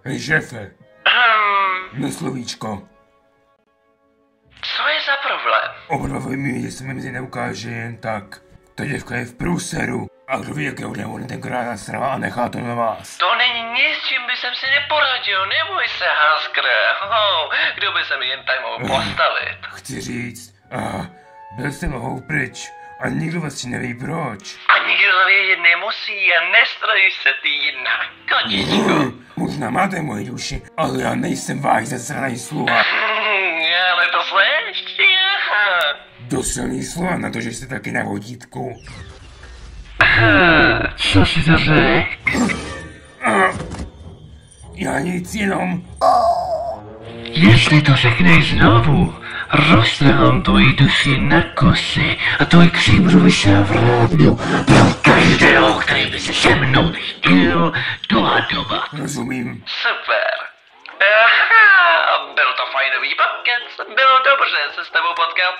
Hej, šéfe. Na slovíčko. Co je za problém? Oba dva víme, že se mi mezi neukáže jen tak. Ta děvka je v průseru. A kdo ví, jak je ona tenkrát nasrala a nechá to na vás. To není nic, čím by jsem si neporadil, neboj se, Haskre. Kdo by se mi jen tak mohl postavit? Chci říct, byl jsem nohou pryč a nikdo vlastně neví proč. A nikdo to vědět nemusí a nestrojí se ty jinak, koničko. Možná máte moji duši, ale já nejsem váš zasranej sluha. Ale to seš? Dost silný slova na to, že jste taky na vodítku. Co si to řekl? Já nic, jenom... Jestli to řekneš znovu, roztrhám tvoji duši na kusy a tvoj kříbru vysel v rádiu pro každého, který by se se mnou chtěl dohadovat. Rozumím. Super. Byl to fajnový podcast, bylo dobře se s tebou potkat.